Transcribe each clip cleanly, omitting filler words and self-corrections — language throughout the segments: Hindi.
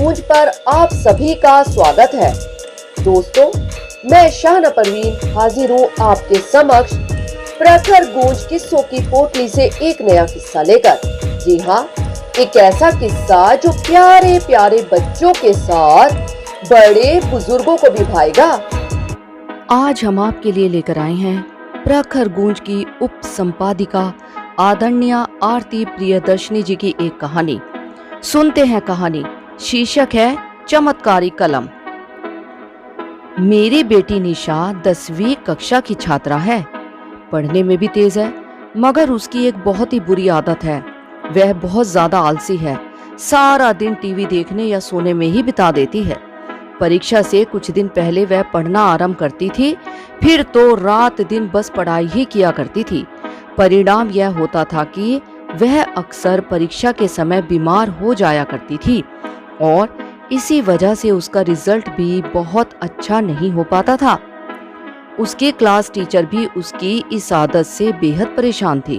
गूंज पर आप सभी का स्वागत है। दोस्तों, मैं शाहना परवीन हाजिर हूँ आपके समक्ष प्रखर गूंज किस्सों की पोटली से एक नया किस्सा लेकर। जी हाँ, एक ऐसा किस्सा जो प्यारे प्यारे बच्चों के साथ बड़े बुजुर्गों को भी भाएगा। आज हम आपके लिए लेकर आए हैं प्रखर गूंज की उप संपादिका आदरणीय आरती प्रियदर्शनी जी की एक कहानी। सुनते हैं कहानी। शीर्षक है चमत्कारी कलम। मेरी बेटी निशा 10वीं कक्षा की छात्रा है। पढ़ने में भी तेज है, मगर उसकी एक बहुत ही बुरी आदत है। वह बहुत ज्यादा आलसी है। सारा दिन टीवी देखने या सोने में ही बिता देती है। परीक्षा से कुछ दिन पहले वह पढ़ना आरंभ करती थी, फिर तो रात दिन बस पढ़ाई ही किया करती थी। परिणाम यह होता था कि वह अक्सर परीक्षा के समय बीमार हो जाया करती थी और इसी वजह से उसका रिजल्ट भी बहुत अच्छा नहीं हो पाता था। उसकी क्लास टीचर भी उसकी इस आदत से बेहद परेशान थी।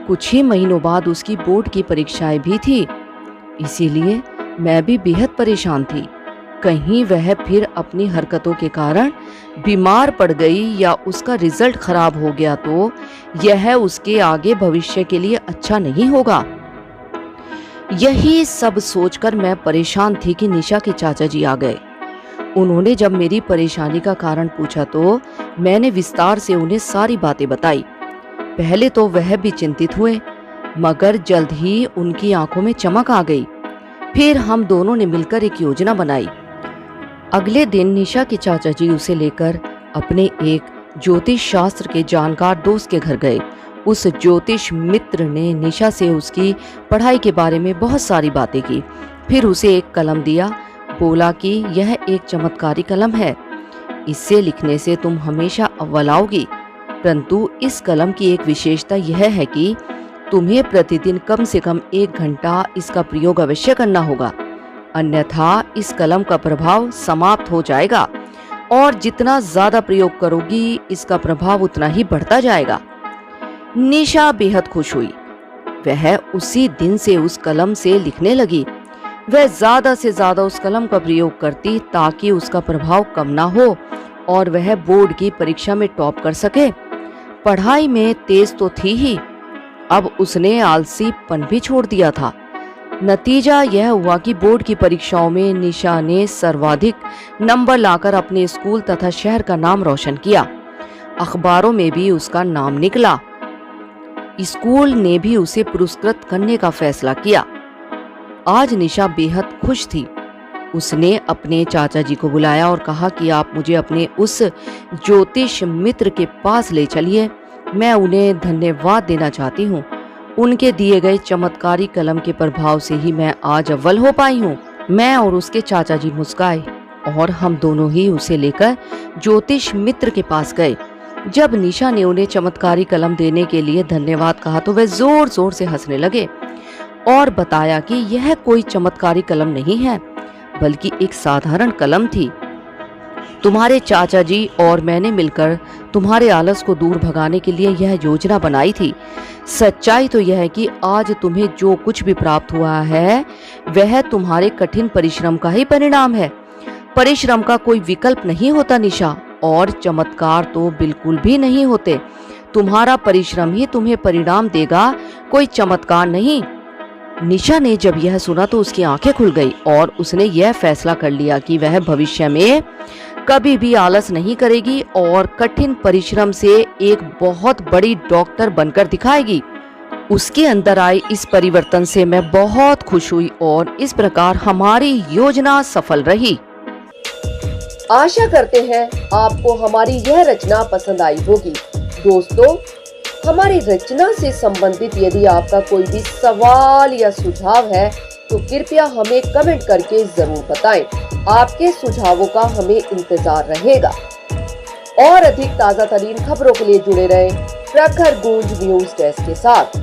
कुछ ही महीनों बाद उसकी बोर्ड की परीक्षाएं भी थी, इसीलिए मैं भी बेहद परेशान थी। कहीं वह फिर अपनी हरकतों के कारण बीमार पड़ गई या उसका रिजल्ट खराब हो गया तो यह उसके आगे भविष्य के लिए अच्छा नहीं होगा। यही सब सोचकर मैं परेशान थी कि निशा के चाचा जी आ गए। उन्होंने जब मेरी परेशानी का कारण पूछा तो मैंने विस्तार से उन्हें सारी बातें बताई। पहले तो वह भी चिंतित हुए, मगर जल्द ही उनकी आंखों में चमक आ गई। फिर हम दोनों ने मिलकर एक योजना बनाई। अगले दिन निशा के चाचा जी उसे लेकर अपने एक ज्योतिष शास्त्र के जानकार दोस्त के घर गए। उस ज्योतिष मित्र ने निशा से उसकी पढ़ाई के बारे में बहुत सारी बातें की। फिर उसे एक कलम दिया, बोला कि यह एक चमत्कारी कलम है, इससे लिखने से तुम हमेशा अव्वल आओगी। परंतु इस कलम की एक विशेषता यह है कि तुम्हें प्रतिदिन कम से कम 1 घंटा इसका प्रयोग अवश्य करना होगा, अन्यथा इस कलम का प्रभाव समाप्त हो जाएगा और जितना ज्यादा प्रयोग करोगी इसका प्रभाव उतना ही बढ़ता जाएगा। निशा बेहद खुश हुई। वह उसी दिन से उस कलम से लिखने लगी। वह ज्यादा से ज्यादा उस कलम का प्रयोग करती ताकि उसका प्रभाव कम ना हो और वह बोर्ड की परीक्षा में टॉप कर सके। पढ़ाई में तेज तो थी ही, अब उसने आलसीपन भी छोड़ दिया था। नतीजा यह हुआ कि बोर्ड की परीक्षाओं में निशा ने सर्वाधिक नंबर लाकर अपने स्कूल तथा शहर का नाम रोशन किया। अखबारों में भी उसका नाम निकला। स्कूल ने भी उसे पुरस्कृत करने का फैसला किया। आज निशा बेहद खुश थी। उसने अपने चाचा जी को बुलाया और कहा कि आप मुझे अपने उस ज्योतिष मित्र के पास ले चलिए, मैं उन्हें धन्यवाद देना चाहती हूँ। उनके दिए गए चमत्कारी कलम के प्रभाव से ही मैं आज अव्वल हो पाई हूँ। मैं और उसके चाचा जी मुस्काए और हम दोनों ही उसे लेकर ज्योतिष मित्र के पास गए। जब निशा ने उन्हें चमत्कारी कलम देने के लिए धन्यवाद कहा तो वे जोर जोर से हंसने लगे और बताया कि यह कोई चमत्कारी कलम नहीं है, बल्कि एक साधारण कलम थी। तुम्हारे चाचा जी और मैंने मिलकर तुम्हारे आलस को दूर भगाने के लिए यह योजना बनाई थी। सच्चाई तो यह है कि आज तुम्हें जो कुछ भी प्राप्त हुआ है वह तुम्हारे कठिन परिश्रम का ही परिणाम है। परिश्रम का कोई विकल्प नहीं होता निशा, और चमत्कार तो बिल्कुल भी नहीं होते। तुम्हारा परिश्रम ही तुम्हें परिणाम देगा, कोई चमत्कार नहीं। निशा ने जब यह सुना तो उसकी आंखें खुल गई और उसने यह फैसला कर लिया कि वह भविष्य में कभी भी आलस नहीं करेगी और कठिन परिश्रम से एक बहुत बड़ी डॉक्टर बनकर दिखाएगी। उसके अंदर आए इस परिवर्तन से मैं बहुत खुश हुई और इस प्रकार हमारी योजना सफल रही। आशा करते हैं आपको हमारी यह रचना पसंद आई होगी। दोस्तों, हमारी रचना से संबंधित यदि आपका कोई भी सवाल या सुझाव है तो कृपया हमें कमेंट करके जरूर बताएं। आपके सुझावों का हमें इंतजार रहेगा। और अधिक ताजा तरीन खबरों के लिए जुड़े रहें प्रखर गूंज न्यूज डेस्क के साथ।